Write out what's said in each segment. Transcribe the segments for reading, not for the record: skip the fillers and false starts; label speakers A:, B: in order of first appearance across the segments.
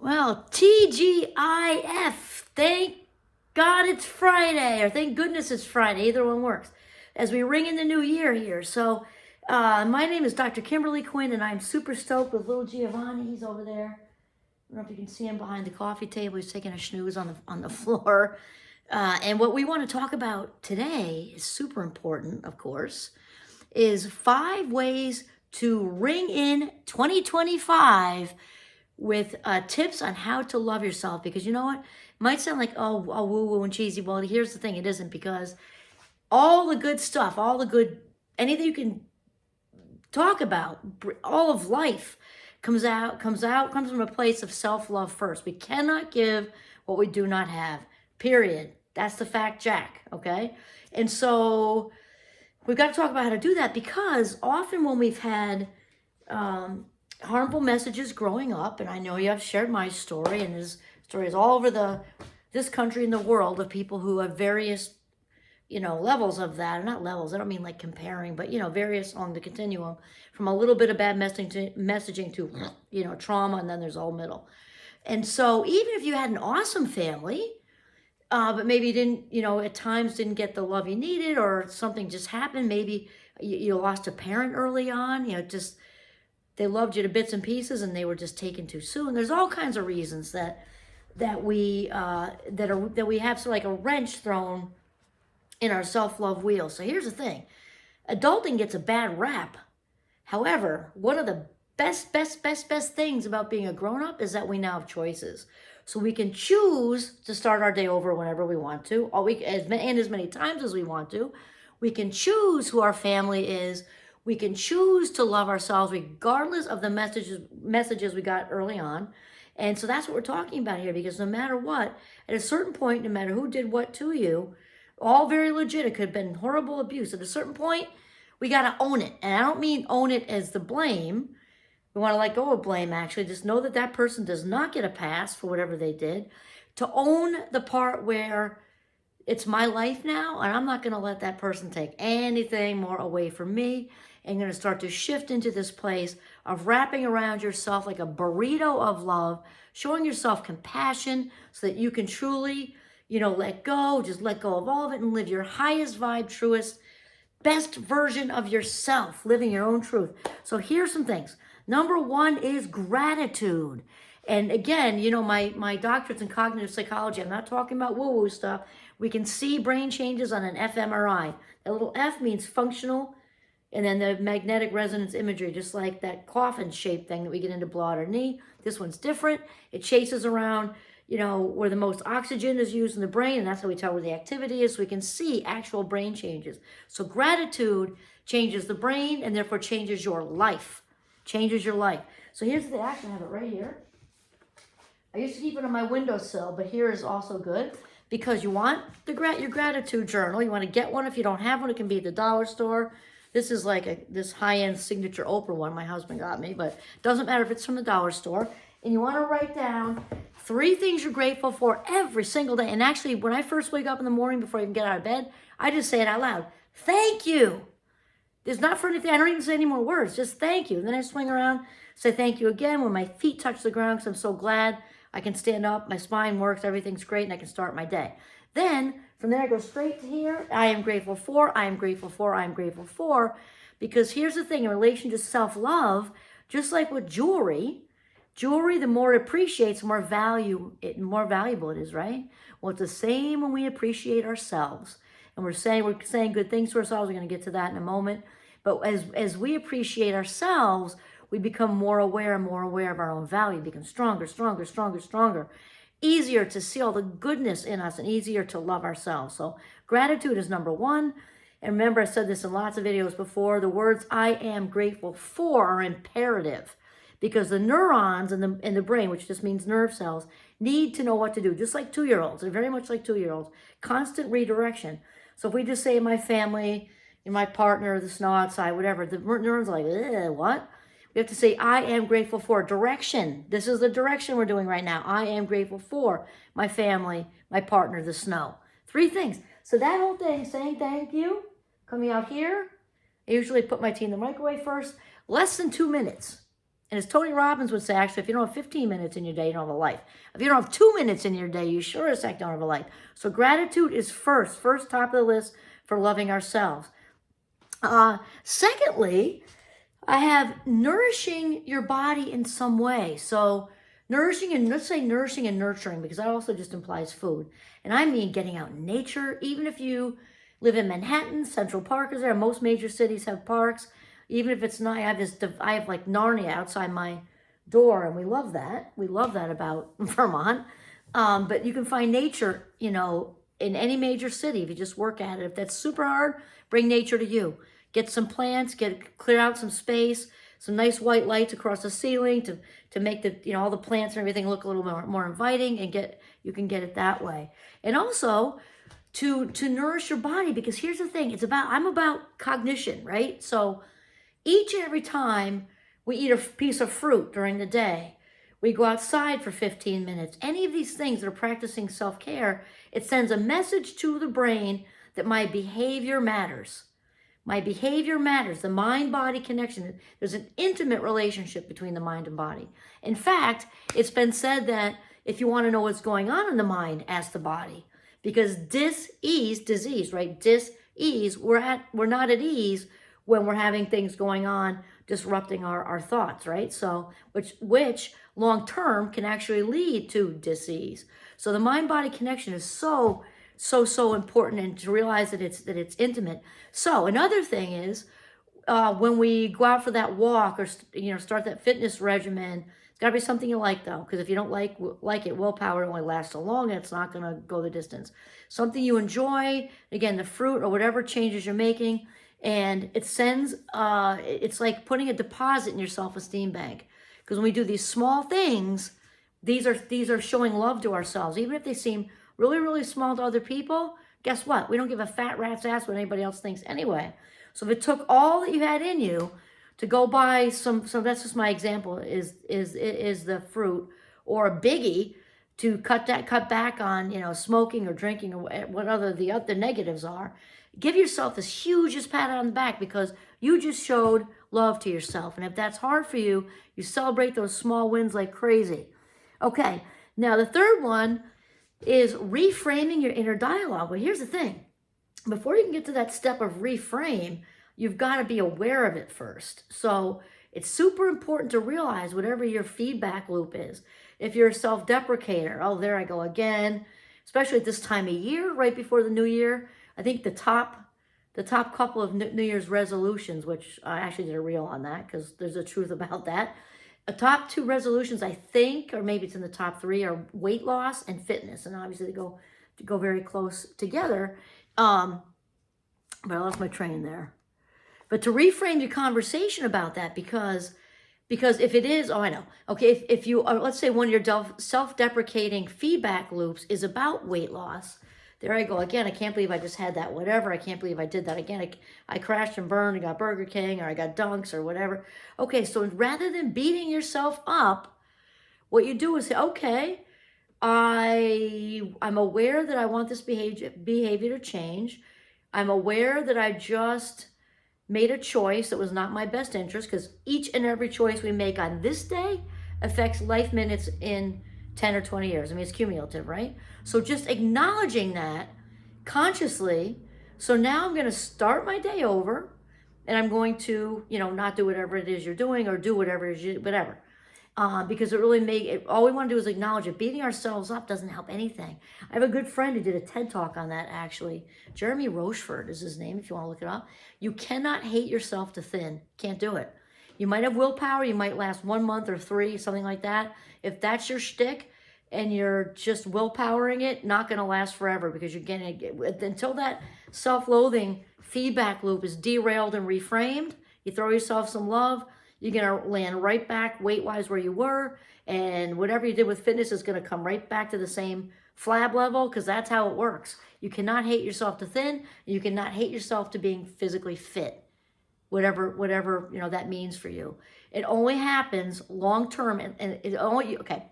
A: Well, TGIF. Thank God it's Friday, or thank goodness it's Friday. Either one works. As we ring in the new year here. So, my name is Dr. Kimberly Quinn, and I'm super stoked with little Giovanni. He's over there. I don't know if you can see him behind the coffee table. He's taking a snooze on the floor. And what we want to talk about today is super important, of course, is 5 ways to ring in 2025 with tips on how to love yourself. Because you know what? It might sound like, oh, woo-woo and cheesy. Well, here's the thing. It isn't, because all the good stuff, anything you can talk about, all of life comes from a place of self-love first. We cannot give what we do not have, period. That's the fact, Jack, okay? And so we've got to talk about how to do that, because often when we've had harmful messages growing up, and I know you have shared my story, and there's stories all over this country and the world of people who have various, levels of that. Not levels, I don't mean like comparing, but, various on the continuum, from a little bit of bad messaging to, trauma, and then there's all middle. And so even if you had an awesome family, but maybe you didn't, at times didn't get the love you needed, or something just happened. Maybe you lost a parent early on, just they loved you to bits and pieces and they were just taken too soon. There's all kinds of reasons that we have sort of like a wrench thrown in our self-love wheel. So here's the thing. Adulting gets a bad rap. However, one of the best things about being a grown-up is that we now have choices. So we can choose to start our day over whenever we want to, and as many times as we want to. We can choose who our family is. We can choose to love ourselves regardless of the messages we got early on. And so that's what we're talking about here, because no matter what, at a certain point, no matter who did what to you, all very legit, it could have been horrible abuse. At a certain point, we got to own it. And I don't mean own it as the blame. We want to let go of blame, actually. Just know that that person does not get a pass for whatever they did. To own the part where it's my life now, and I'm not going to let that person take anything more away from me. And going to start to shift into this place of wrapping around yourself like a burrito of love, showing yourself compassion so that you can truly, let go, just let go of all of it and live your highest vibe, truest, best version of yourself, living your own truth. So here's some things. Number 1 is gratitude. And again, my doctorate's in cognitive psychology. I'm not talking about woo-woo stuff. We can see brain changes on an fMRI. That little F means functional, and then the magnetic resonance imagery, just like that coffin-shaped thing that we get into below our knee. This one's different. It chases around, where the most oxygen is used in the brain, and that's how we tell where the activity is. So we can see actual brain changes. So gratitude changes the brain, and therefore changes your life. Changes your life. So here's the thing. I actually have it right here. I used to keep it on my windowsill, but here is also good, because you want your gratitude journal. You want to get one. If you don't have one, it can be at the dollar store. This is like this high-end signature Oprah one my husband got me, but it doesn't matter if it's from the dollar store. And you want to write down 3 things you're grateful for every single day. And actually, when I first wake up in the morning before I even get out of bed, I just say it out loud. Thank you. It's not for anything. I don't even say any more words. Just thank you. And then I swing around, say thank you again when my feet touch the ground, because I'm so glad I can stand up. My spine works. Everything's great, and I can start my day. Then from there, I go straight to here. I am grateful for, I am grateful for, I am grateful for. Because here's the thing, in relation to self-love, just like with jewelry, the more it appreciates, the more valuable it is, right? Well, it's the same when we appreciate ourselves. And we're saying good things to ourselves. We're going to get to that in a moment. But as we appreciate ourselves, we become more aware of our own value, become stronger. Easier to see all the goodness in us, and easier to love ourselves. So gratitude is number 1. And remember, I said this in lots of videos before, the words I am grateful for are imperative, because the neurons in the brain, which just means nerve cells, need to know what to do, just like 2-year-olds. They're very much like 2-year-olds. Constant redirection. So if we just say my family, my partner, the snow outside, whatever, the neurons are like, what? We have to say, I am grateful for direction. This is the direction we're doing right now. I am grateful for my family, my partner, the snow. 3 things. So that whole thing, saying thank you, coming out here. I usually put my tea in the microwave first. Less than 2 minutes. And as Tony Robbins would say, actually, if you don't have 15 minutes in your day, you don't have a life. If you don't have 2 minutes in your day, you sure as heck don't have a life. So gratitude is first top of the list for loving ourselves. Secondly, I have nourishing your body in some way. So nourishing, and let's say nourishing and nurturing, because that also just implies food. And I mean getting out in nature. Even if you live in Manhattan, Central Park is there. Most major cities have parks. Even if it's not, I have like Narnia outside my door, and we love that. We love that about Vermont. But you can find nature, you know, in any major city if you just work at it. If that's super hard, bring nature to you. Get some plants, clear out some space, some nice white lights across the ceiling to make the, you know, all the plants and everything look a little more inviting, and you can get it that way. And also to nourish your body, because here's the thing, I'm about cognition, right? So each and every time we eat a piece of fruit during the day, we go outside for 15 minutes, any of these things that are practicing self-care, it sends a message to the brain that my behavior matters. My behavior matters, the mind-body connection. There's an intimate relationship between the mind and body. In fact, it's been said that if you want to know what's going on in the mind, ask the body. Because disease, right? Dis-ease, we're not at ease when we're having things going on disrupting our thoughts, right? So which long-term can actually lead to disease. So the mind-body connection is so important, and to realize that it's intimate. So another thing is when we go out for that walk, or you know, start that fitness regimen, it's got to be something you like, though, because if you don't like it, willpower only lasts so long, and it's not going to go the distance. Something you enjoy, again, the fruit or whatever changes you're making, and it sends it's like putting a deposit in your self-esteem bank, because when we do these small things, these are showing love to ourselves, even if they seem really, really small to other people. Guess what? We don't give a fat rat's ass what anybody else thinks anyway. So if it took all that you had in you to go buy some that's just my example, is the fruit, or a biggie to cut back on, you know, smoking or drinking, or what other the negatives are. Give yourself this hugest pat on the back, because you just showed love to yourself. And if that's hard for you, you celebrate those small wins like crazy. Okay, now the third one is reframing your inner dialogue. Well, here's the thing. Before you can get to that step of reframe, you've got to be aware of it first. So it's super important to realize whatever your feedback loop is. If you're a self-deprecator, oh, there I go again, especially at this time of year, right before the new year. I think the top couple of New Year's resolutions, which I actually did a reel on that because there's a truth about that. The top 2 resolutions, I think, or maybe it's in the top 3, are weight loss and fitness, and obviously they go very close together. But I lost my train there. But to reframe your conversation about that, because if it is, oh, I know. Okay, if you are, let's say one of your self-deprecating feedback loops is about weight loss. There I go again. I can't believe I just had that whatever. I can't believe I did that again. I crashed and burned and got Burger King, or I got Dunks or whatever. Okay, so rather than beating yourself up, what you do is say, okay, I'm aware that I want this behavior to change. I'm aware that I just made a choice that was not my best interest, because each and every choice we make on this day affects life minutes in 10 or 20 years. I mean, it's cumulative, right? So just acknowledging that consciously. So now I'm going to start my day over, and I'm going to, you know, not do whatever it is you're doing, or do whatever it is whatever. Because it really all we want to do is acknowledge it. Beating ourselves up doesn't help anything. I have a good friend who did a TED Talk on that, actually. Jeremy Rochefort is his name, if you want to look it up. You cannot hate yourself to thin. Can't do it. You might have willpower. You might last 1 month or 3, something like that. If that's your shtick and you're just willpowering it, not going to last forever, because you're getting until that self-loathing feedback loop is derailed and reframed. You throw yourself some love, you're going to land right back weight-wise where you were, and whatever you did with fitness is going to come right back to the same flab level, because that's how it works. You cannot hate yourself to thin, and you cannot hate yourself to being physically fit, whatever you know that means for you. It only happens long-term, and it only, okay,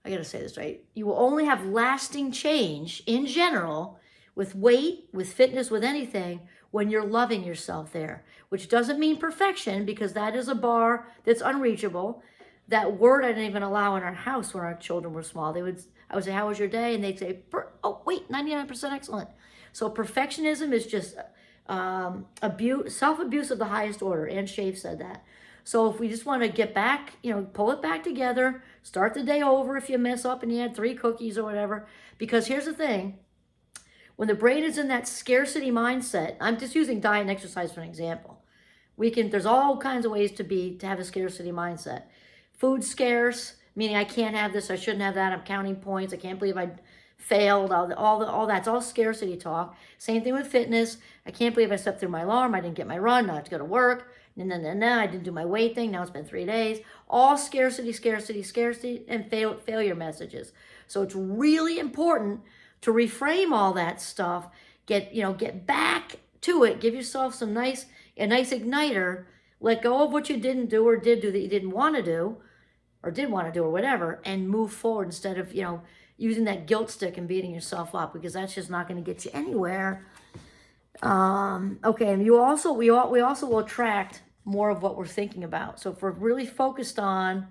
A: I got to say this right. You will only have lasting change in general with weight, with fitness, with anything, when you're loving yourself there, which doesn't mean perfection, because that is a bar that's unreachable. That word I didn't even allow in our house when our children were small. I would say, how was your day? And they'd say, oh, wait, 99% excellent. So perfectionism is just self-abuse of the highest order. Ann Shave said that. So if we just want to get back, pull it back together, start the day over if you mess up and you had 3 cookies or whatever. Because here's the thing, when the brain is in that scarcity mindset, I'm just using diet and exercise for an example. There's all kinds of ways to have a scarcity mindset. Food scarce, meaning I can't have this, I shouldn't have that, I'm counting points, I can't believe I failed, all that's all scarcity talk. Same thing with fitness. I can't believe I slept through my alarm, I didn't get my run, now I have to go to work, I didn't do my weight thing, now it's been 3 days. All scarcity, scarcity, scarcity, and failure messages. So it's really important to reframe all that stuff, get back to it, give yourself a nice igniter, let go of what you didn't do or did do that you didn't want to do, or whatever, and move forward instead of, using that guilt stick and beating yourself up, because that's just not going to get you anywhere. Okay, and we also will attract more of what we're thinking about. So if we're really focused on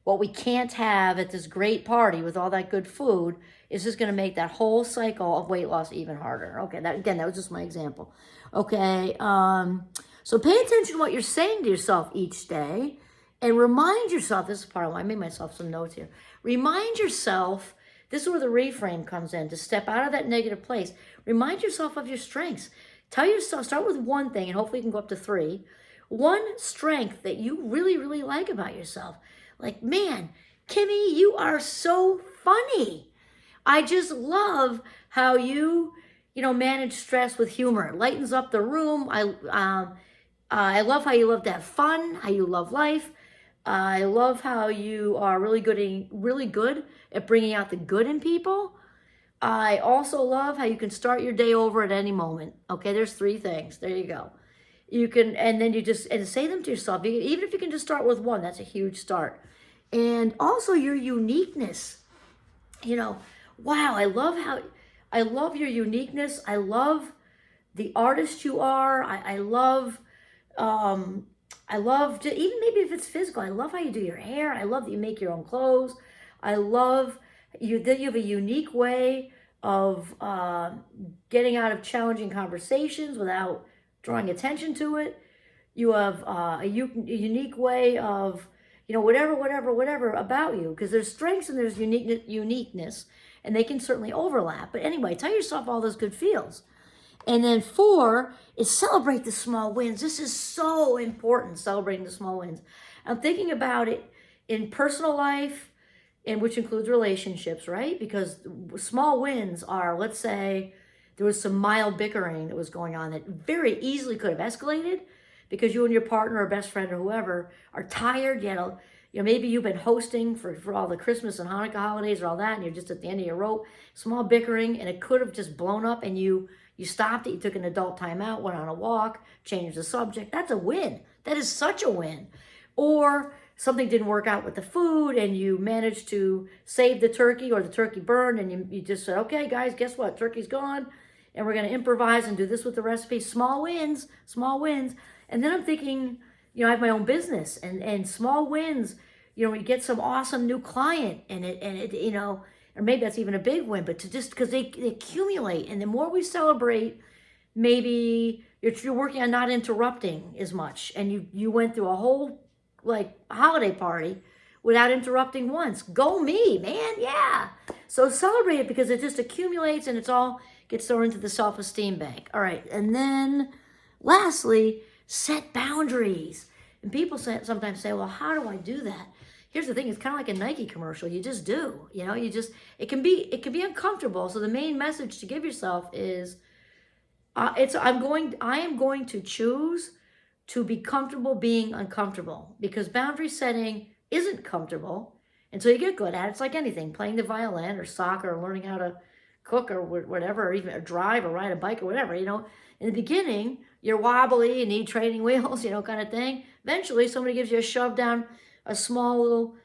A: what we can't have at this great party with all that good food, it's just going to make that whole cycle of weight loss even harder. Okay, that was just my example. Okay, so pay attention to what you're saying to yourself each day, and remind yourself, this is part of why I made myself some notes here. Remind yourself, this is where the reframe comes in, to step out of that negative place. Remind yourself of your strengths. Tell yourself, start with one thing, and hopefully you can go up to 3. One strength that you really, really like about yourself. Like, man, Kimmy, you are so funny. I just love how you manage stress with humor. It lightens up the room. I love how you love to have fun, how you love life. I love how you are really good at bringing out the good in people. I also love how you can start your day over at any moment. Okay, there's 3 things. There you go. You can, and then and say them to yourself. Even if you can just start with one, that's a huge start. And also your uniqueness. Wow, I love your uniqueness. I love the artist you are. I love to, even maybe if it's physical, I love how you do your hair. I love that you make your own clothes. I love that you have a unique way of getting out of challenging conversations without drawing attention to it. You have a unique way of, whatever about you, because there's strengths and there's uniqueness, and they can certainly overlap. But anyway, tell yourself all those good feels. And then 4 is celebrate the small wins. This is so important, celebrating the small wins. I'm thinking about it in personal life, and which includes relationships, right? Because small wins are, let's say there was some mild bickering that was going on that very easily could have escalated because you and your partner or best friend or whoever are tired. Maybe you've been hosting for all the Christmas and Hanukkah holidays or all that, and you're just at the end of your rope. Small bickering, and it could have just blown up, and you stopped it, you took an adult time out, went on a walk, changed the subject. That's a win. That is such a win. Or something didn't work out with the food and you managed to save the turkey, or the turkey burned, and you just said, okay, guys, guess what? Turkey's gone, and we're going to improvise and do this with the recipe. Small wins, small wins. And then I'm thinking, I have my own business, and small wins, we get some awesome new client, and it or maybe that's even a big win, but because they accumulate. And the more we celebrate, maybe you're working on not interrupting as much, and you went through a whole holiday party without interrupting once. Go me, man, yeah. So celebrate it, because it just accumulates, and it's all gets thrown into the self-esteem bank. All right, and then lastly, set boundaries. And people sometimes say, well, how do I do that? Here's the thing, it's kind of like a Nike commercial. You just do, it can be uncomfortable. So the main message to give yourself is, I am going to choose to be comfortable being uncomfortable, because boundary setting isn't comfortable until you get good at it. It's like anything, playing the violin or soccer or learning how to cook or whatever, or even drive or ride a bike or whatever. In the beginning, you're wobbly, you need training wheels, kind of thing. Eventually, somebody gives you a shove down a small little,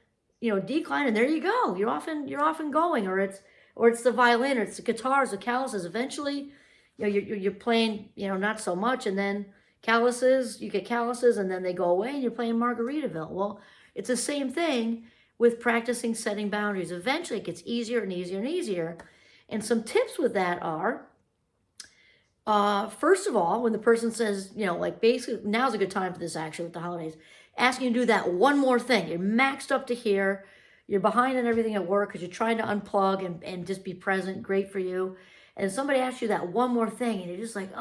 A: decline, and there you go. You're often going, or it's or it's the violin, or it's the guitars, the calluses. Eventually, you're playing, not so much, and then you get calluses, and then they go away, and you're playing Margaritaville. Well, it's the same thing with practicing setting boundaries. Eventually, it gets easier and easier and easier. And some tips with that are, first of all, when the person says, like basically, now's a good time for this actually with the holidays, asking you to do that one more thing. You're maxed up to here. You're behind on everything at work because you're trying to unplug and just be present. Great for you. And somebody asks you that one more thing, and you're just like,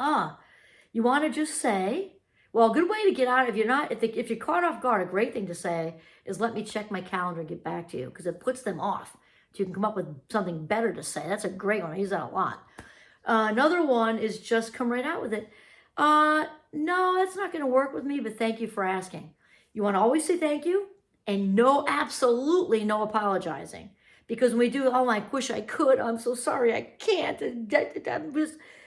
A: you want to just say, well, a good way to get out, if you're caught off guard, a great thing to say is, let me check my calendar and get back to you, because it puts them off. So you can come up with something better to say. That's a great one. I use that a lot. Another one is just come right out with it. No, that's not going to work with me, but thank you for asking. You want to always say thank you, and absolutely no apologizing. Because when we do, I wish I could, I'm so sorry, I can't,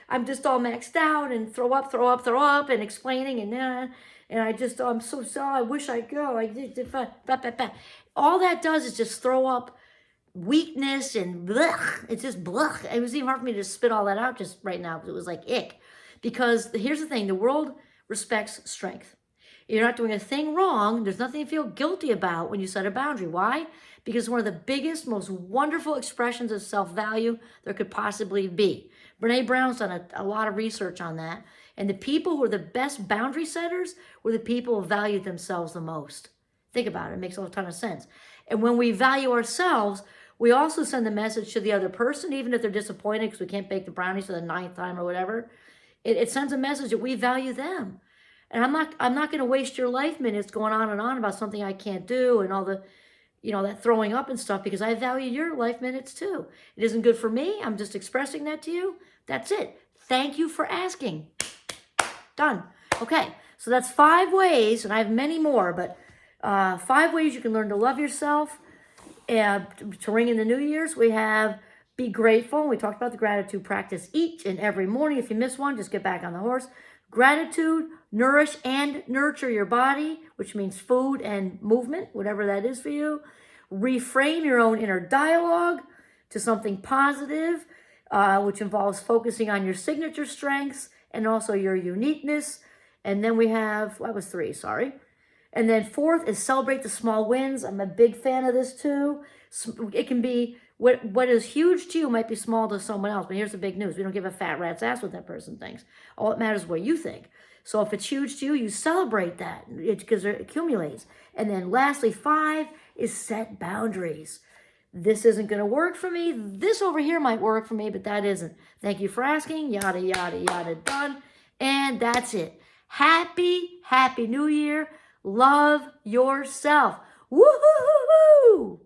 A: I'm just all maxed out, and throw up, and explaining, and I'm so sorry, I wish I could, all that does is just throw up weakness and blech. It's just blech. It was even hard for me to spit all that out just right now, because it was like ick. Because here's the thing, the world respects strength. You're not doing a thing wrong. There's nothing to feel guilty about when you set a boundary. Why? Because it's one of the biggest, most wonderful expressions of self-value there could possibly be. Brene Brown's done a lot of research on that. And the people who are the best boundary setters were the people who valued themselves the most. Think about it. It makes a ton of sense. And when we value ourselves, we also send the message to the other person, even if they're disappointed because we can't bake the brownies for the 9th time or whatever. It sends a message that we value them. And I'm not going to waste your life minutes going on and on about something I can't do and all the, that throwing up and stuff, because I value your life minutes too. It isn't good for me. I'm just expressing that to you. That's it. Thank you for asking. Done. Okay. So that's 5 ways, and I have many more, but 5 ways you can learn to love yourself. To ring in the New Year's, we have be grateful. We talked about the gratitude practice each and every morning. If you miss one, just get back on the horse. Gratitude, nourish and nurture your body, which means food and movement, whatever that is for you. Reframe your own inner dialogue to something positive, which involves focusing on your signature strengths and also your uniqueness. And then we have, that was 3, sorry. And then 4th is celebrate the small wins. I'm a big fan of this too. It can be, what is huge to you might be small to someone else. But here's the big news. We don't give a fat rat's ass what that person thinks. All that matters is what you think. So if it's huge to you, you celebrate that because it accumulates. And then lastly, 5 is set boundaries. This isn't going to work for me. This over here might work for me, but that isn't. Thank you for asking. Yada, yada, yada, done. And that's it. Happy New Year. Love yourself. Woo-hoo-hoo-hoo!